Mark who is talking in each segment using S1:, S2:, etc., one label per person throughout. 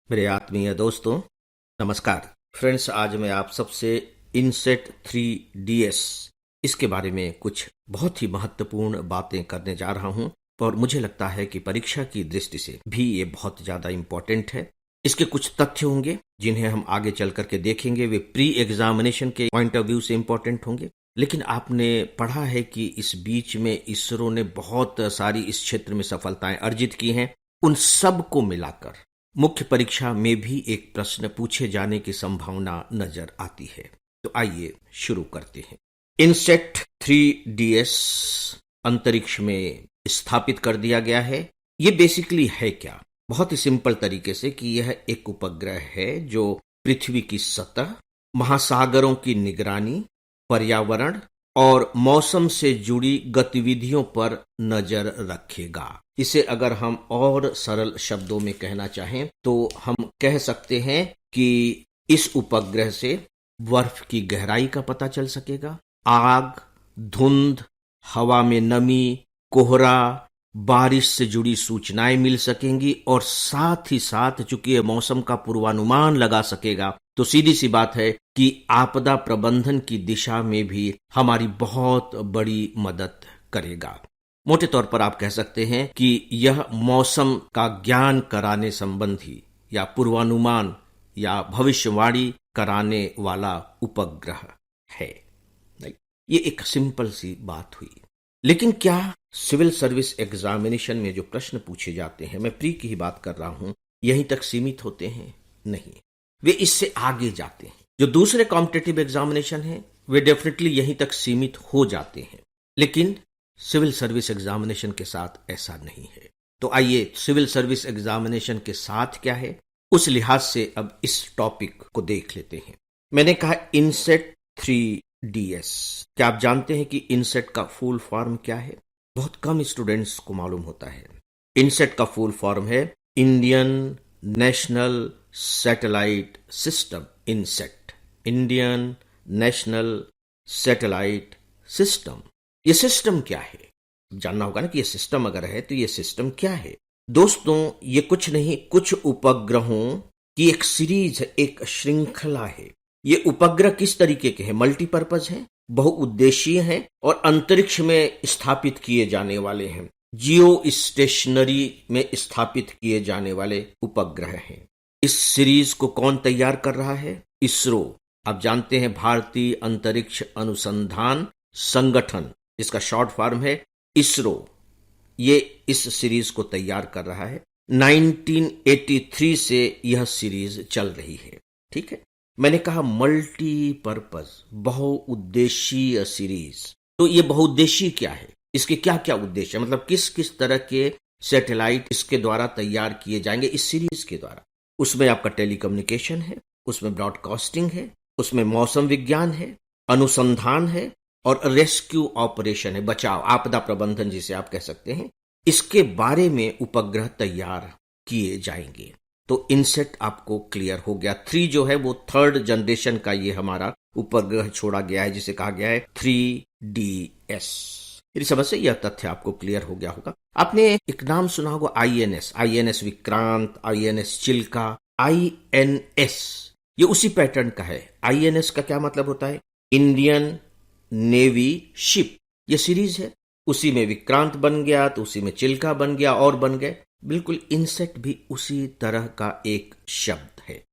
S1: मेरे आत्मीय दोस्तों, नमस्कार। फ्रेंड्स, आज मैं आप सबसे इनसेट 3DS इसके बारे में कुछ बहुत ही महत्वपूर्ण बातें करने जा रहा हूं और मुझे लगता है कि परीक्षा की दृष्टि से भी ये बहुत ज़्यादा इम्पोर्टेंट है। इसके कुछ तथ्य होंगे जिन्हें हम आगे चल करके देखेंगे, वे प्री एग्जामिनेशन के पॉइंट ऑफ व्यू से इम्पोर्टेंट होंगे। लेकिन आपने पढ़ा है कि इस बीच में इसरो ने बहुत सारी इस क्षेत्र में सफलताएं अर्जित की हैं। उन सब को मिलाकर मुख्य परीक्षा में भी एक प्रश्न पूछे जाने की संभावना नजर आती है। तो आइए शुरू करते हैं। इनसेट 3DS अंतरिक्ष में स्थापित कर दिया गया है। ये बेसिकली है क्या? बहुत ही सिंपल तरीके से कि यह एक उपग्रह है जो पृथ्वी की सतह, महासागरों की निगरानी, पर्यावरण और मौसम से जुड़ी गतिविधियों पर नजर रखेगा। इसे अगर हम और सरल शब्दों में कहना चाहें तो हम कह सकते हैं कि इस उपग्रह से बर्फ की गहराई का पता चल सकेगा, आग, धुंध, हवा में नमी, कोहरा, बारिश से जुड़ी सूचनाएं मिल सकेंगी और साथ ही साथ चूंकि यह मौसम का पूर्वानुमान लगा सकेगा तो सीधी सी बात है कि आपदा प्रबंधन की दिशा में भी हमारी बहुत बड़ी मदद करेगा। मोटे तौर पर आप कह सकते हैं कि यह मौसम का ज्ञान कराने संबंधी या पूर्वानुमान या भविष्यवाणी कराने वाला उपग्रह है। ये एक सिंपल सी बात हुई। लेकिन क्या सिविल सर्विस एग्जामिनेशन में जो प्रश्न पूछे जाते हैं, मैं प्री की ही बात कर रहा हूं, यहीं तक सीमित होते हैं? नहीं, वे इससे आगे जाते हैं। जो दूसरे कॉम्पिटिटिव एग्जामिनेशन हैं वे डेफिनेटली यहीं तक सीमित हो जाते हैं, लेकिन सिविल सर्विस एग्जामिनेशन के साथ ऐसा नहीं है। तो आइए सिविल सर्विस एग्जामिनेशन के साथ क्या है उस लिहाज से अब इस टॉपिक को देख लेते हैं। मैंने कहा इनसेट 3DS। क्या आप जानते हैं कि इनसेट का फुल फॉर्म क्या है? बहुत कम स्टूडेंट्स को मालूम होता है। इनसेट का फुल फॉर्म है Indian National Satellite System. INSAT, Indian National Satellite System. ये सिस्टम क्या है? जानना होगा ना कि ये सिस्टम अगर है तो ये सिस्टम क्या है। दोस्तों, ये कुछ नहीं, कुछ उपग्रहों की एक सीरीज है, एक श्रृंखला है। ये उपग्रह किस तरीके के हैं? मल्टीपर्पज हैं, बहुउद्देशीय हैं और अंतरिक्ष में स्थापित किए जाने वाले हैं। जियो स्टेशनरी में स्थापित किए जाने वाले उपग्रह हैं। इस सीरीज को कौन तैयार कर रहा है? इसरो। आप जानते हैं भारतीय अंतरिक्ष अनुसंधान संगठन, इसका शॉर्ट फॉर्म है इसरो। ये इस सीरीज को तैयार कर रहा है। 1983 से यह सीरीज चल रही है। ठीक है, मैंने कहा मल्टीपर्पज, बहुउद्देशीय सीरीज। तो ये बहुउद्देशीय क्या है? इसके क्या क्या उद्देश्य, मतलब किस किस तरह के सैटेलाइट इसके द्वारा तैयार किए जाएंगे इस सीरीज के द्वारा? उसमें आपका टेलीकम्युनिकेशन है, उसमें ब्रॉडकास्टिंग है, उसमें मौसम विज्ञान है, अनुसंधान है और रेस्क्यू ऑपरेशन है, बचाव, आपदा प्रबंधन जिसे आप कह सकते हैं। इसके बारे में उपग्रह तैयार किए जाएंगे। तो इनसेट आपको क्लियर हो गया। 3 जो है वो थर्ड जनरेशन का ये हमारा उपग्रह छोड़ा गया है जिसे कहा गया है 3DS। मेरी समझ से यह तथ्य आपको क्लियर हो गया होगा। आपने एक नाम सुना होगा INS Vikrant, INS Chilka, INS ये उसी पैटर्न का है। INS का क्या मतलब होता है? Indian navy ship. ये सीरीज है, उसी में विक्रांत बन गया तो उसी में चिल्का बन गया और बन गए। बिल्कुल इनसेट भी उसी तरह का एक शब्द है।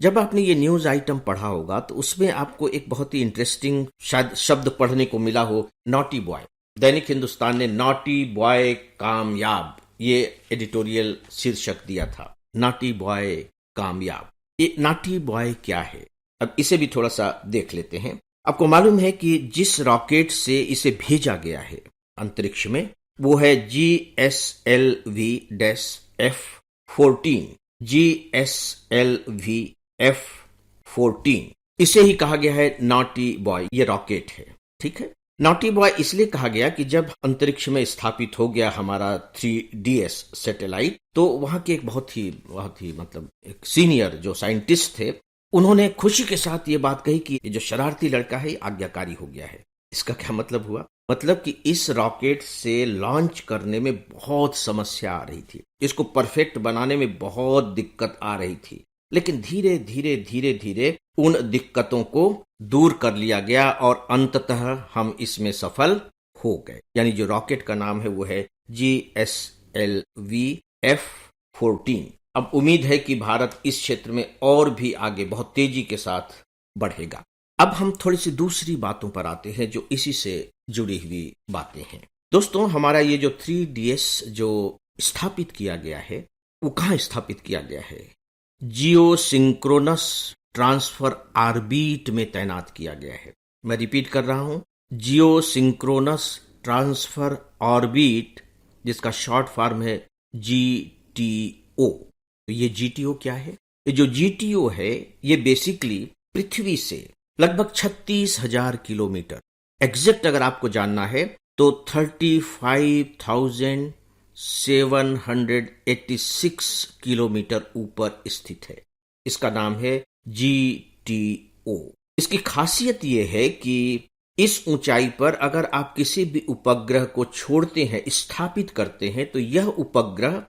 S1: जब आपने ये न्यूज आइटम पढ़ा होगा तो उसमें आपको एक बहुत ही इंटरेस्टिंग शायद शब्द पढ़ने को मिला हो, नॉटी बॉय। दैनिक हिंदुस्तान ने नॉटी बॉय कामयाब ये एडिटोरियल शीर्षक दिया था। नॉटी बॉय कामयाब। ये नॉटी बॉय क्या है? अब इसे भी थोड़ा सा देख लेते हैं। आपको मालूम है कि जिस रॉकेट से इसे भेजा गया है अंतरिक्ष में वो है GSLV-F14। GSLV-F14 इसे ही कहा गया है नॉटी बॉय। ये रॉकेट है, ठीक है। नॉटी बॉय इसलिए कहा गया कि जब अंतरिक्ष में स्थापित हो गया हमारा 3DS सैटेलाइट तो वहां के एक बहुत ही मतलब एक सीनियर जो साइंटिस्ट थे, उन्होंने खुशी के साथ ये बात कही कि ये जो शरारती लड़का है आज्ञाकारी हो गया है। इसका क्या मतलब हुआ? मतलब कि इस रॉकेट से लॉन्च करने में बहुत समस्या आ रही थी, इसको परफेक्ट बनाने में बहुत दिक्कत आ रही थी। लेकिन धीरे धीरे धीरे धीरे उन दिक्कतों को दूर कर लिया गया और अंततः हम इसमें सफल हो गए। यानी जो रॉकेट का नाम है वो है GSLV-F14। अब उम्मीद है कि भारत इस क्षेत्र में और भी आगे बहुत तेजी के साथ बढ़ेगा। अब हम थोड़ी सी दूसरी बातों पर आते हैं जो इसी से जुड़ी हुई बातें हैं। दोस्तों, हमारा ये जो 3DS जो स्थापित किया गया है, वो कहाँ स्थापित किया गया है? जियो सिंक्रोनस ट्रांसफर ऑर्बिट में तैनात किया गया है। मैं रिपीट कर रहा हूं, जियो सिंक्रोनस ट्रांसफर ऑर्बिट, जिसका शॉर्ट फॉर्म है GTO। तो ये GTO क्या है? ये जो GTO है ये बेसिकली पृथ्वी से लगभग 36,000 किलोमीटर, एग्जैक्ट अगर आपको जानना है तो 35,786 किलोमीटर ऊपर स्थित है। इसका नाम है GTO। इसकी खासियत यह है कि इस ऊंचाई पर अगर आप किसी भी उपग्रह को छोड़ते हैं, स्थापित करते हैं, तो यह उपग्रह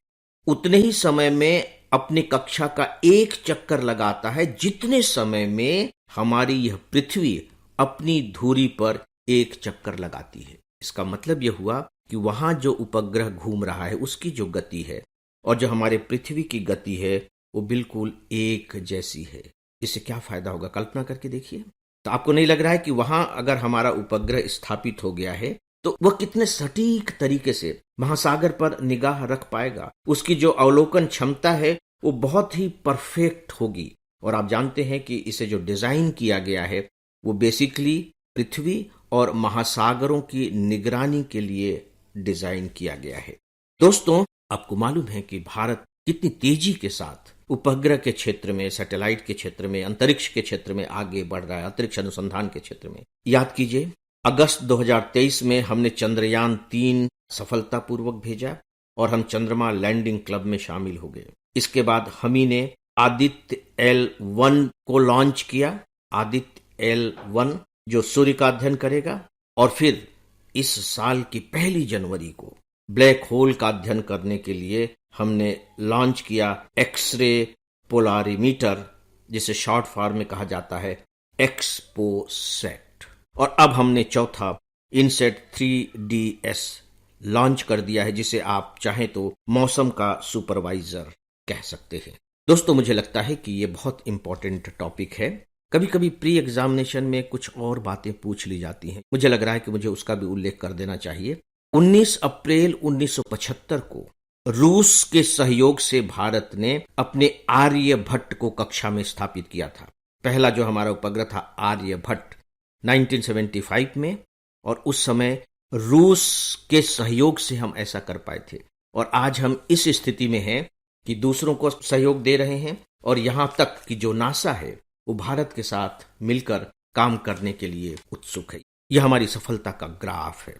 S1: उतने ही समय में अपनी कक्षा का एक चक्कर लगाता है जितने समय में हमारी यह पृथ्वी अपनी धुरी पर एक चक्कर लगाती है। इसका मतलब यह हुआ कि वहां जो उपग्रह घूम रहा है उसकी जो गति है और जो हमारे पृथ्वी की गति है वो बिल्कुल एक जैसी है। इससे क्या फायदा होगा, कल्पना करके देखिए। तो आपको नहीं लग रहा है कि वहां अगर हमारा उपग्रह स्थापित हो गया है तो वह कितने सटीक तरीके से महासागर पर निगाह रख पाएगा? उसकी जो अवलोकन क्षमता है वो बहुत ही परफेक्ट होगी। और आप जानते हैं कि इसे जो डिजाइन किया गया है वो बेसिकली पृथ्वी और महासागरों की निगरानी के लिए डिजाइन किया गया है। दोस्तों, आपको मालूम है कि भारत कितनी तेजी के साथ उपग्रह के क्षेत्र में, सैटेलाइट के क्षेत्र में, अंतरिक्ष के क्षेत्र में आगे बढ़ रहा है, अंतरिक्ष अनुसंधान के क्षेत्र में। याद कीजिए, अगस्त 2023 में हमने चंद्रयान 3 सफलतापूर्वक भेजा और हम चंद्रमा लैंडिंग क्लब में शामिल हो गए। इसके बाद हम ही ने आदित्य L1 को लॉन्च किया, आदित्य L1 जो सूर्य का अध्ययन करेगा। और फिर इस साल की 1 जनवरी को ब्लैक होल का अध्ययन करने के लिए हमने लॉन्च किया एक्सरे पोलारीमीटर, जिसे शॉर्ट फॉर्म में कहा जाता है एक्सपोसैट। और अब हमने चौथा इनसेट 3DS लॉन्च कर दिया है, जिसे आप चाहें तो मौसम का सुपरवाइजर कह सकते हैं। दोस्तों, मुझे लगता है कि ये बहुत इंपॉर्टेंट टॉपिक है। कभी कभी प्री एग्जामिनेशन में कुछ और बातें पूछ ली जाती हैं, मुझे लग रहा है कि मुझे उसका भी उल्लेख कर देना चाहिए। 19 अप्रैल 1975 को रूस के सहयोग से भारत ने अपने आर्यभट्ट को कक्षा में स्थापित किया था। पहला जो हमारा उपग्रह था आर्यभट्ट 1975 में, और उस समय रूस के सहयोग से हम ऐसा कर पाए थे। और आज हम इस स्थिति में हैं कि दूसरों को सहयोग दे रहे हैं और यहां तक कि जो नासा है वो भारत के साथ मिलकर काम करने के लिए उत्सुक है। यह हमारी सफलता का ग्राफ है।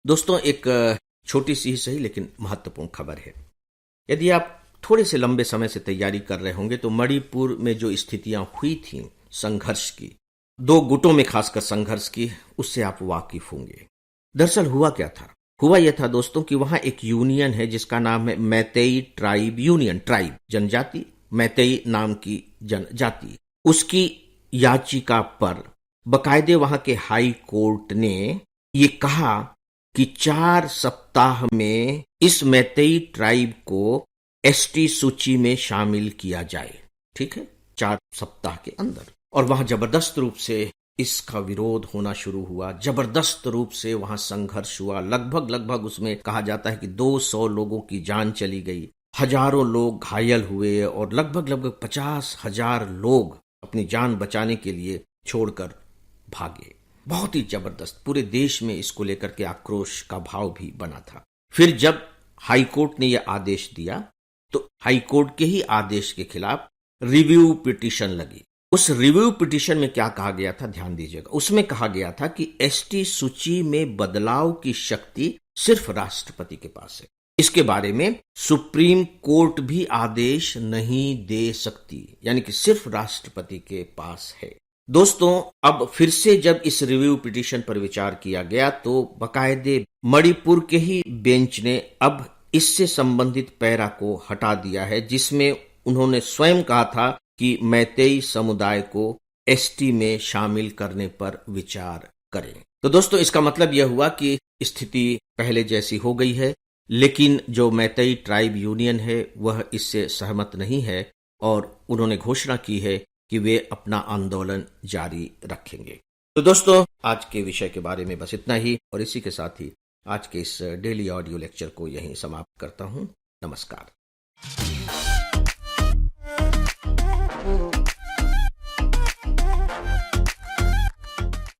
S1: दोस्तों, एक छोटी सी ही सही लेकिन महत्वपूर्ण खबर है। यदि आप थोड़े से लंबे समय से तैयारी कर रहे होंगे तो मणिपुर में जो स्थितियां हुई थी संघर्ष की, 2 गुटों में खासकर संघर्ष की, उससे आप वाकिफ होंगे। दरअसल हुआ क्या था? हुआ यह था दोस्तों कि वहां एक यूनियन है जिसका नाम है मैतेई ट्राइब यूनियन। ट्राइब जनजाति, मैतेई नाम की जनजाति। उसकी याचिका पर बकायदे वहां के हाई कोर्ट ने ये कहा कि 4 सप्ताह में इस मैतेई ट्राइब को ST सूची में शामिल किया जाए। ठीक है, 4 सप्ताह के अंदर। और वहां जबरदस्त रूप से इसका विरोध होना शुरू हुआ, जबरदस्त रूप से वहां संघर्ष हुआ। लगभग उसमें कहा जाता है कि 200 लोगों की जान चली गई, हजारों लोग घायल हुए और लगभग 50,000 लोग अपनी जान बचाने के लिए छोड़कर भागे। बहुत ही जबरदस्त, पूरे देश में इसको लेकर के आक्रोश का भाव भी बना था। फिर जब हाईकोर्ट ने यह आदेश दिया तो हाईकोर्ट के ही आदेश के खिलाफ रिव्यू पिटीशन लगी। उस रिव्यू पिटीशन में क्या कहा गया था, ध्यान दीजिएगा। उसमें कहा गया था कि ST सूची में बदलाव की शक्ति सिर्फ राष्ट्रपति के पास है। इसके बारे में सुप्रीम कोर्ट भी आदेश नहीं दे सकती, यानी कि सिर्फ राष्ट्रपति के पास है। दोस्तों, अब फिर से जब इस रिव्यू पिटीशन पर विचार किया गया तो बाकायदे मणिपुर के ही बेंच ने अब इससे संबंधित पैरा को हटा दिया है, जिसमें उन्होंने स्वयं कहा था कि मैतेई समुदाय को एसटी में शामिल करने पर विचार करें। तो दोस्तों, इसका मतलब यह हुआ कि स्थिति पहले जैसी हो गई है, लेकिन जो मैतेई ट्राइब यूनियन है वह इससे सहमत नहीं है और उन्होंने घोषणा की है कि वे अपना आंदोलन जारी रखेंगे। तो दोस्तों, आज के विषय के बारे में बस इतना ही और इसी के साथ ही आज के इस डेली ऑडियो लेक्चर को यहीं समाप्त करता हूं। नमस्कार।